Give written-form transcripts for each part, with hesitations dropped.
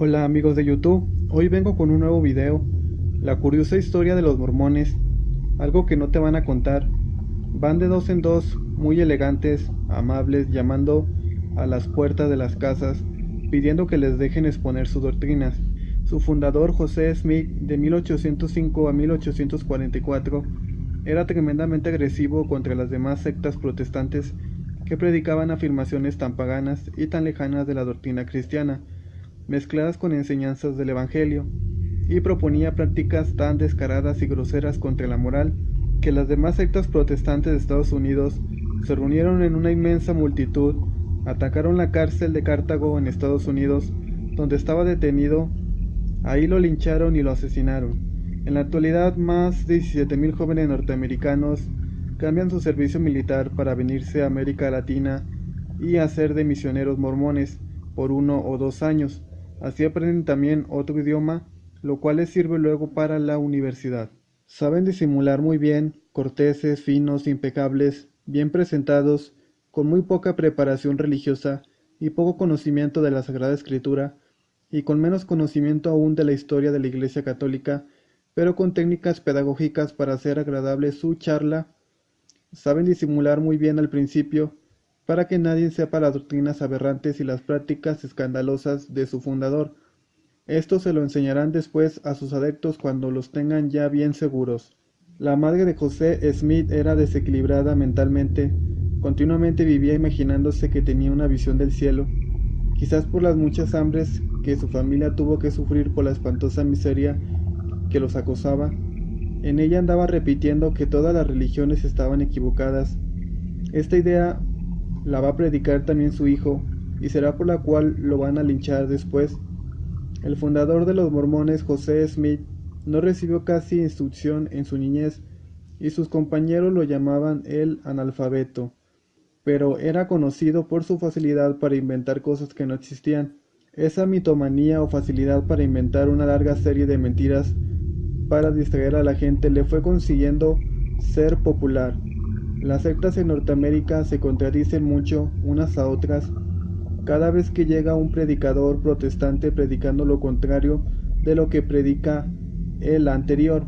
Hola amigos de YouTube, hoy vengo con un nuevo video, la curiosa historia de los mormones, algo que no te van a contar. Van de dos en dos, muy elegantes, amables, llamando a las puertas de las casas, pidiendo que les dejen exponer sus doctrinas. Su fundador, José Smith, de 1805 a 1844, era tremendamente agresivo contra las demás sectas protestantes que predicaban afirmaciones tan paganas y tan lejanas de la doctrina cristiana, mezcladas con enseñanzas del Evangelio, y proponía prácticas tan descaradas y groseras contra la moral que las demás sectas protestantes de Estados Unidos se reunieron en una inmensa multitud, atacaron la cárcel de Cartago en Estados Unidos, donde estaba detenido, ahí lo lincharon y lo asesinaron. En la actualidad, más de 17,000 jóvenes norteamericanos cambian su servicio militar para venirse a América Latina y hacer de misioneros mormones por 1 o 2 años. Así aprenden también otro idioma, lo cual les sirve luego para la universidad. Saben disimular muy bien, corteses, finos, impecables, bien presentados, con muy poca preparación religiosa y poco conocimiento de la Sagrada Escritura, y con menos conocimiento aún de la historia de la Iglesia Católica, pero con técnicas pedagógicas para hacer agradable su charla. Saben disimular muy bien al principio, para que nadie sepa las doctrinas aberrantes y las prácticas escandalosas de su fundador. Esto se lo enseñarán después a sus adeptos cuando los tengan ya bien seguros. La madre de José Smith era desequilibrada mentalmente, continuamente vivía imaginándose que tenía una visión del cielo, quizás por las muchas hambres que su familia tuvo que sufrir por la espantosa miseria que los acosaba. En ella andaba repitiendo que todas las religiones estaban equivocadas. Esta idea la va a predicar también su hijo, y será por la cual lo van a linchar después. El fundador de los mormones, José Smith, no recibió casi instrucción en su niñez, y sus compañeros lo llamaban el analfabeto, pero era conocido por su facilidad para inventar cosas que no existían. Esa mitomanía o facilidad para inventar una larga serie de mentiras para distraer a la gente le fue consiguiendo ser popular. Las sectas en Norteamérica se contradicen mucho unas a otras. Cada vez que llega un predicador protestante predicando lo contrario de lo que predica el anterior,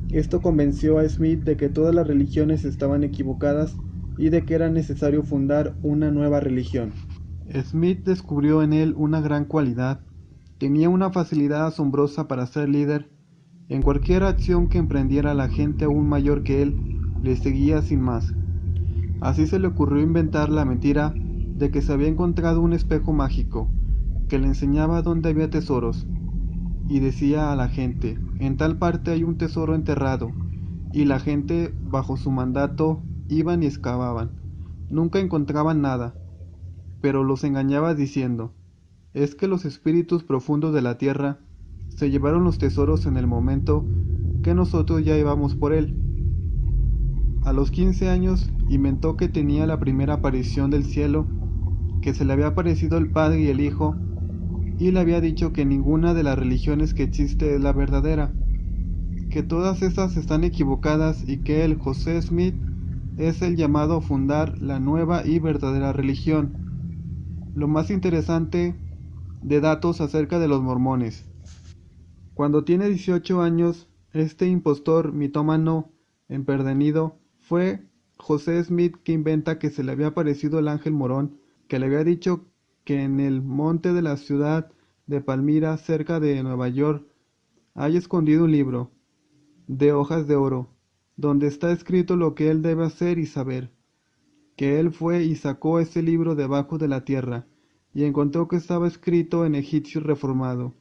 esto convenció a Smith de que todas las religiones estaban equivocadas y de que era necesario fundar una nueva religión. Smith descubrió en él una gran cualidad. Tenía una facilidad asombrosa para ser líder. En cualquier acción que emprendiera, la gente aún mayor que él le seguía sin más. Así se le ocurrió inventar la mentira de que se había encontrado un espejo mágico, que le enseñaba dónde había tesoros, y decía a la gente, en tal parte hay un tesoro enterrado, y la gente, bajo su mandato, iban y excavaban. Nunca encontraban nada, pero los engañaba diciendo, es que los espíritus profundos de la tierra se llevaron los tesoros en el momento que nosotros ya íbamos por él. A los 15 años inventó que tenía la primera aparición del cielo, que se le había aparecido el Padre y el Hijo, y le había dicho que ninguna de las religiones que existe es la verdadera, que todas esas están equivocadas y que él, José Smith, es el llamado a fundar la nueva y verdadera religión. Lo más interesante de datos acerca de los mormones. Cuando tiene 18 años, este impostor mitómano empedernido fue José Smith, que inventa que se le había aparecido el ángel Morón, que le había dicho que en el monte de la ciudad de Palmira, cerca de Nueva York, hay escondido un libro de hojas de oro, donde está escrito lo que él debe hacer y saber, que él fue y sacó ese libro debajo de la tierra, y encontró que estaba escrito en egipcio reformado,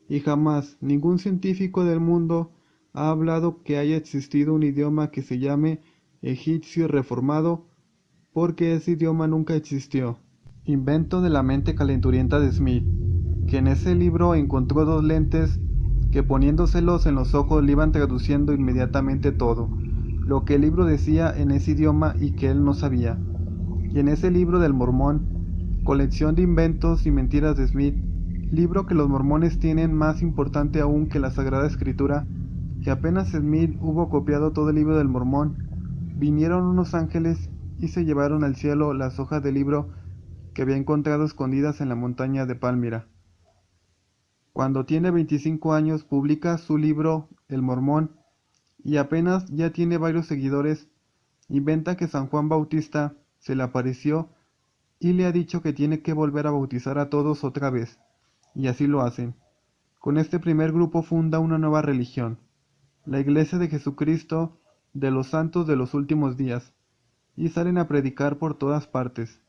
y jamás ningún científico del mundo ha hablado que haya existido un idioma que se llame egipcio reformado, porque ese idioma nunca existió. Invento de la mente calenturienta de Smith, que en ese libro encontró dos lentes que poniéndoselos en los ojos le iban traduciendo inmediatamente todo, lo que el libro decía en ese idioma y que él no sabía. Y en ese libro del Mormón, colección de inventos y mentiras de Smith, libro que los mormones tienen más importante aún que la Sagrada Escritura, que apenas Smith hubo copiado todo el libro del Mormón, vinieron unos ángeles y se llevaron al cielo las hojas del libro que había encontrado escondidas en la montaña de Palmira. Cuando tiene 25 años publica su libro El Mormón y apenas ya tiene varios seguidores, inventa que San Juan Bautista se le apareció y le ha dicho que tiene que volver a bautizar a todos otra vez, y así lo hacen. Con este primer grupo funda una nueva religión, la Iglesia de Jesucristo de los Santos de los Últimos Días, y salen a predicar por todas partes.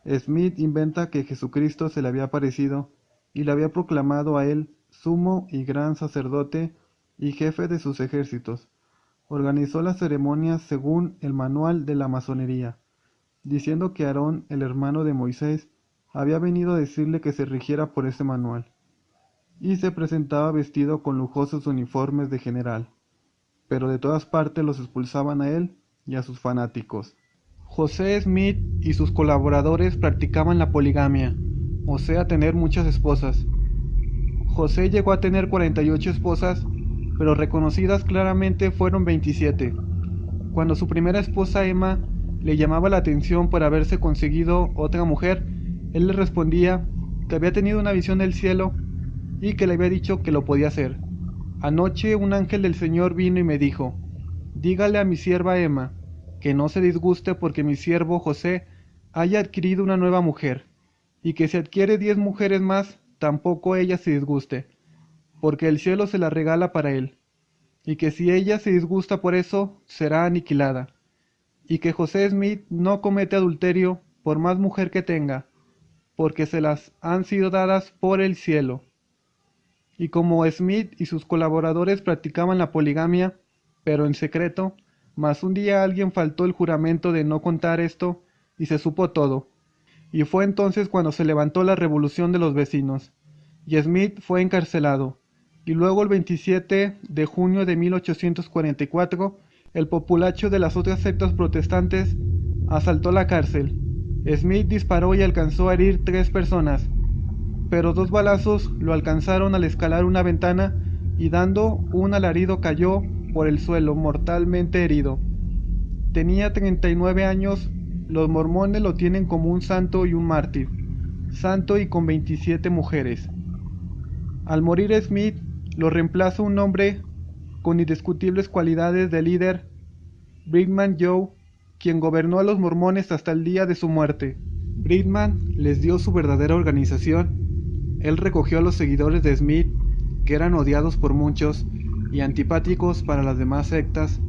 Smith inventa que Jesucristo se le había aparecido y le había proclamado a él sumo y gran sacerdote y jefe de sus ejércitos. Organizó las ceremonias según el manual de la masonería, diciendo que Aarón, el hermano de Moisés, había venido a decirle que se rigiera por ese manual, y se presentaba vestido con lujosos uniformes de general, pero de todas partes los expulsaban a él y a sus fanáticos. José Smith y sus colaboradores practicaban la poligamia, o sea, tener muchas esposas. José llegó a tener 48 esposas, pero reconocidas claramente fueron 27. Cuando su primera esposa Emma le llamaba la atención por haberse conseguido otra mujer, él le respondía que había tenido una visión del cielo y que le había dicho que lo podía hacer. Anoche un ángel del Señor vino y me dijo, dígale a mi sierva Emma que no se disguste porque mi siervo José haya adquirido una nueva mujer, y que si adquiere 10 mujeres más, tampoco ella se disguste, porque el cielo se la regala para él, y que si ella se disgusta por eso, será aniquilada, y que José Smith no comete adulterio por más mujer que tenga, porque se las han sido dadas por el cielo. Y como Smith y sus colaboradores practicaban la poligamia, pero en secreto, mas un día alguien faltó el juramento de no contar esto, y se supo todo. Y fue entonces cuando se levantó la revolución de los vecinos, y Smith fue encarcelado, y luego el 27 de junio de 1844, el populacho de las otras sectas protestantes asaltó la cárcel. Smith disparó y alcanzó a herir 3 personas, pero 2 balazos lo alcanzaron al escalar una ventana y dando un alarido cayó por el suelo mortalmente herido. Tenía 39 años, los mormones lo tienen como un santo y un mártir, santo y con 27 mujeres. Al morir Smith, lo reemplaza un hombre con indiscutibles cualidades de líder, Brigham Young, quien gobernó a los mormones hasta el día de su muerte. Brigham les dio su verdadera organización. Él recogió a los seguidores de Smith, que eran odiados por muchos y antipáticos para las demás sectas,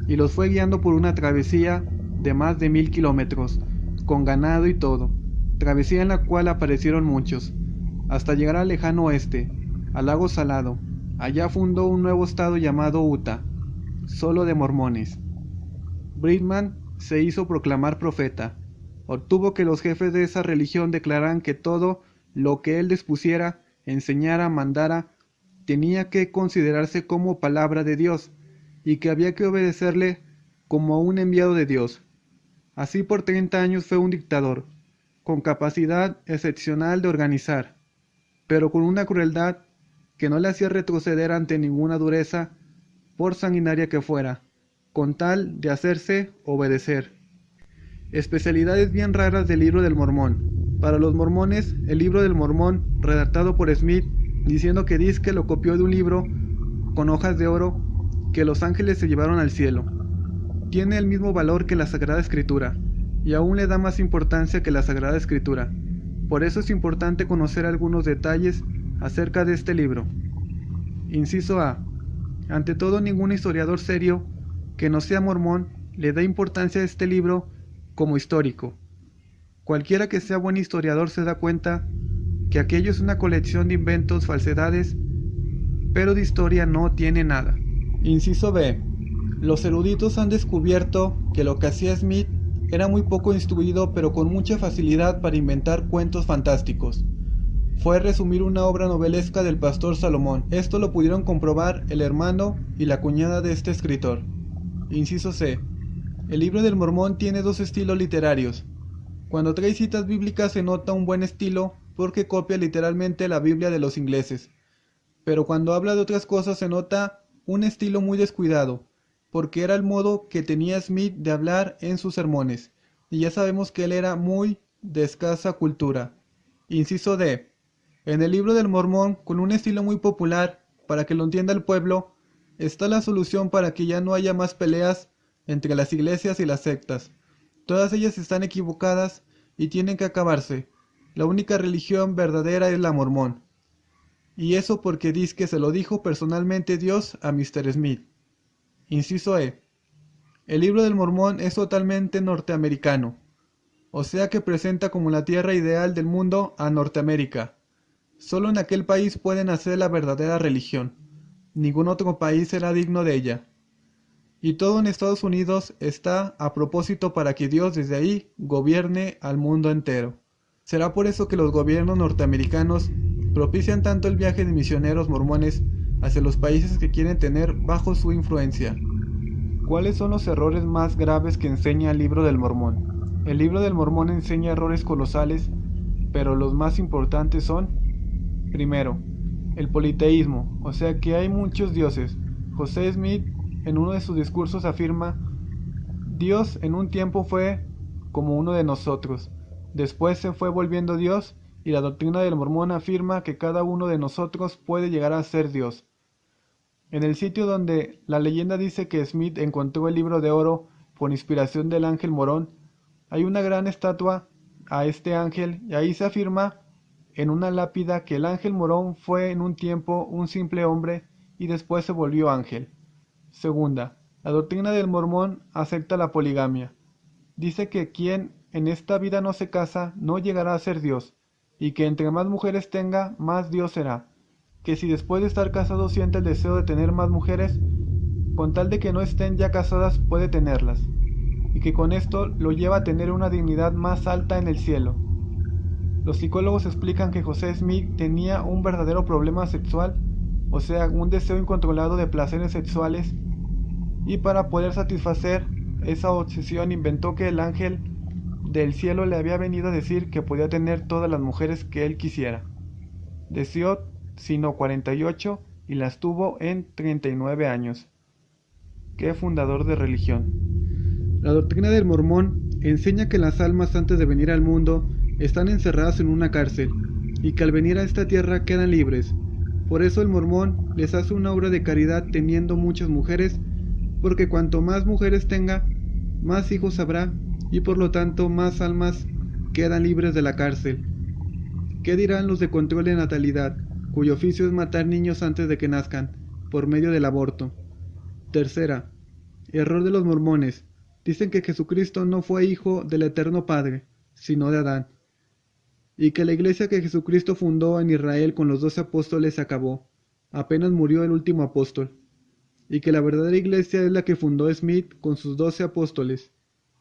y los fue guiando por una travesía de más de 1000 kilómetros, con ganado y todo, travesía en la cual aparecieron muchos, hasta llegar al lejano oeste, al lago Salado. Allá fundó un nuevo estado llamado Utah, solo de mormones. Brigham se hizo proclamar profeta, obtuvo que los jefes de esa religión declararan que todo lo que él dispusiera, enseñara, mandara, tenía que considerarse como palabra de Dios, y que había que obedecerle como a un enviado de Dios. Así por 30 años fue un dictador, con capacidad excepcional de organizar, pero con una crueldad que no le hacía retroceder ante ninguna dureza, por sanguinaria que fuera, con tal de hacerse obedecer. Especialidades bien raras del Libro del Mormón. Para los mormones, el Libro del Mormón, redactado por Smith, diciendo que dizque lo copió de un libro con hojas de oro que los ángeles se llevaron al cielo. Tiene el mismo valor que la Sagrada Escritura, y aún le da más importancia que la Sagrada Escritura. Por eso es importante conocer algunos detalles acerca de este libro. Inciso A. Ante todo, ningún historiador serio que no sea mormón le da importancia a este libro como histórico. Cualquiera que sea buen historiador se da cuenta que aquello es una colección de inventos, falsedades, pero de historia no tiene nada. Inciso B. Los eruditos han descubierto que lo que hacía Smith era muy poco instruido, pero con mucha facilidad para inventar cuentos fantásticos. Fue resumir una obra novelesca del pastor Salomón. Esto lo pudieron comprobar el hermano y la cuñada de este escritor. Inciso C. El Libro del Mormón tiene 2 estilos literarios. Cuando trae citas bíblicas se nota un buen estilo porque copia literalmente la Biblia de los ingleses. Pero cuando habla de otras cosas se nota un estilo muy descuidado, porque era el modo que tenía Smith de hablar en sus sermones, y ya sabemos que él era muy de escasa cultura. Inciso D. En el libro del Mormón, con un estilo muy popular, para que lo entienda el pueblo, está la solución para que ya no haya más peleas entre las iglesias y las sectas. Todas ellas están equivocadas y tienen que acabarse. La única religión verdadera es la mormón. Y eso porque dice que se lo dijo personalmente Dios a Mr. Smith. Inciso E. El libro del Mormón es totalmente norteamericano, o sea que presenta como la tierra ideal del mundo a Norteamérica. Solo en aquel país puede nacer la verdadera religión. Ningún otro país será digno de ella. Y todo en Estados Unidos está a propósito para que Dios desde ahí gobierne al mundo entero. Será por eso que los gobiernos norteamericanos propician tanto el viaje de misioneros mormones hacia los países que quieren tener bajo su influencia. ¿Cuáles son los errores más graves que enseña el libro del Mormón? El libro del Mormón enseña errores colosales, pero los más importantes son: primero, el politeísmo, o sea que hay muchos dioses. José Smith en uno de sus discursos afirma: Dios en un tiempo fue como uno de nosotros, después se fue volviendo Dios, y la doctrina del Mormón afirma que cada uno de nosotros puede llegar a ser Dios. En el sitio donde la leyenda dice que Smith encontró el libro de oro por inspiración del ángel Morón, hay una gran estatua a este ángel, y ahí se afirma en una lápida que el ángel Morón fue en un tiempo un simple hombre y después se volvió ángel. Segunda, la doctrina del Mormón acepta la poligamia. Dice que quien en esta vida no se casa no llegará a ser Dios, y que entre más mujeres tenga, más Dios será. Que si después de estar casado siente el deseo de tener más mujeres, con tal de que no estén ya casadas puede tenerlas, y que con esto lo lleva a tener una dignidad más alta en el cielo. Los psicólogos explican que José Smith tenía un verdadero problema sexual, o sea, un deseo incontrolado de placeres sexuales, y para poder satisfacer esa obsesión inventó que el ángel del cielo le había venido a decir que podía tener todas las mujeres que él quisiera. Deseó sino 48 y las tuvo en 39 años. ¡Qué fundador de religión! La doctrina del Mormón enseña que las almas antes de venir al mundo están encerradas en una cárcel y que al venir a esta tierra quedan libres. Por eso el Mormón les hace una obra de caridad teniendo muchas mujeres, porque cuanto más mujeres tenga, más hijos habrá y por lo tanto más almas quedan libres de la cárcel. ¿Qué dirán los de control de natalidad, cuyo oficio es matar niños antes de que nazcan, por medio del aborto? Tercera, error de los mormones. Dicen que Jesucristo no fue hijo del Eterno Padre, sino de Adán, y que la iglesia que Jesucristo fundó en Israel con los 12 apóstoles se acabó, apenas murió el último apóstol, y que la verdadera iglesia es la que fundó Smith con sus 12 apóstoles,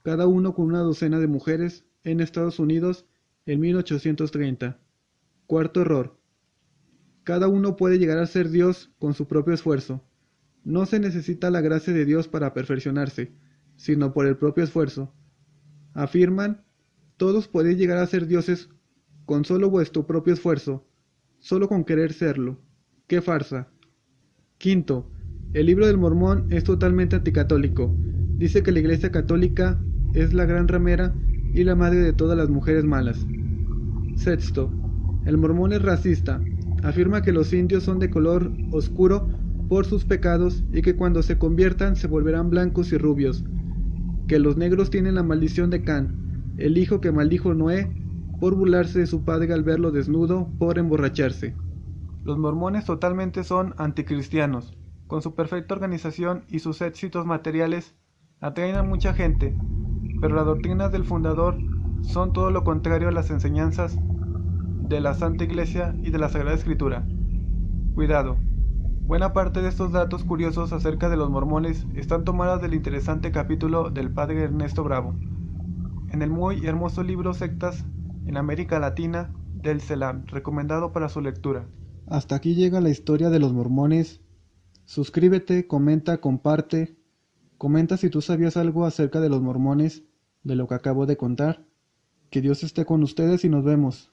cada uno con una docena de mujeres, en Estados Unidos en 1830. Cuarto error. Cada uno puede llegar a ser Dios con su propio esfuerzo. No se necesita la gracia de Dios para perfeccionarse, sino por el propio esfuerzo. Afirman: todos podéis llegar a ser dioses con solo vuestro propio esfuerzo, solo con querer serlo. ¡Qué farsa! Quinto, el libro del Mormón es totalmente anticatólico. Dice que la Iglesia Católica es la gran ramera y la madre de todas las mujeres malas. Sexto, el Mormón es racista. Afirma que los indios son de color oscuro por sus pecados y que cuando se conviertan se volverán blancos y rubios. Que los negros tienen la maldición de Can, el hijo que maldijo Noé por burlarse de su padre al verlo desnudo por emborracharse. Los mormones totalmente son anticristianos. Con su perfecta organización y sus éxitos materiales atraen a mucha gente, pero las doctrinas del fundador son todo lo contrario a las enseñanzas de la Santa Iglesia y de la Sagrada Escritura. Cuidado. Buena parte de estos datos curiosos acerca de los mormones están tomadas del interesante capítulo del padre Ernesto Bravo, en el muy hermoso libro Sectas en América Latina del CELAM, recomendado para su lectura. Hasta aquí llega la historia de los mormones. Suscríbete, comenta, comparte. Comenta si tú sabías algo acerca de los mormones, de lo que acabo de contar. Que Dios esté con ustedes y nos vemos.